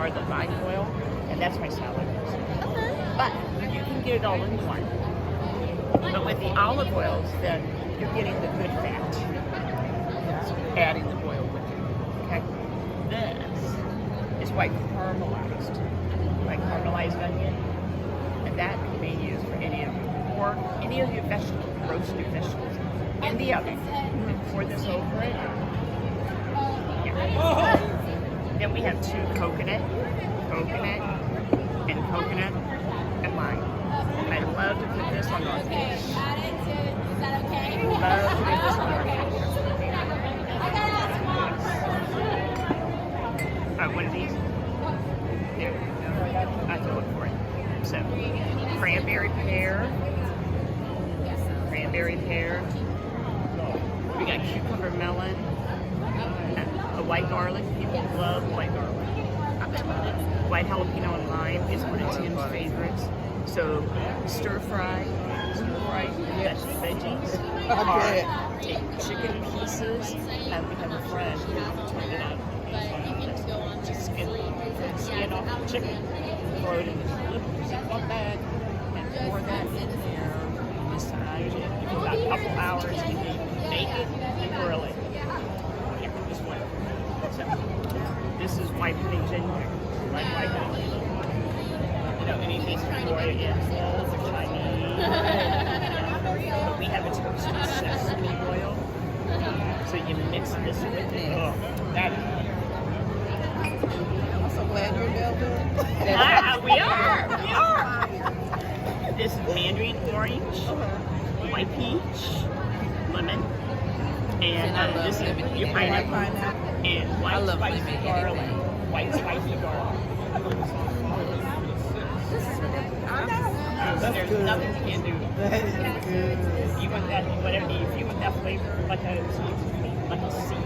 are the lime oil, and that's my salad dressing. Okay. But you can get it all in one. But with the olive oils, then you're getting the good fat. Adding the oil with it. Okay. This is white caramelized, like caramelized onion, and that can be used for any of or any of your vegetables, roasted vegetables, in the oven. And pour this over it. Yeah. Then we have two coconut, and lime. I love to put this on our fish. Is that okay? Love to put this on our fish. One of these. There. I throw it for it. So, cranberry pear. We got cucumber melon. A white garlic. People love white garlic. White jalapeno and lime is one of Tim's favorites. So, stir fry. That's veggies. Take chicken pieces. And we have a friend who turned it up. Just skin off the chicken, throw it in the Ziploc bag, and pour that in there, massage it. Give it about a couple hours, and then bake it and grill it. Yeah, just one. So, this is white honey ginger. Like white honey ginger. You know, anything for your animals or Chinese. But we have a toasted sesame oil. So you mix this with it. Oh, that is Glad you're available. we are. This is mandarin orange, white peach, lemon, and this is your pineapple, and white spicy garlic. White spicy garlic. There's nothing you can do. That is good. You want that, whatever. If you want that flavor, like a sea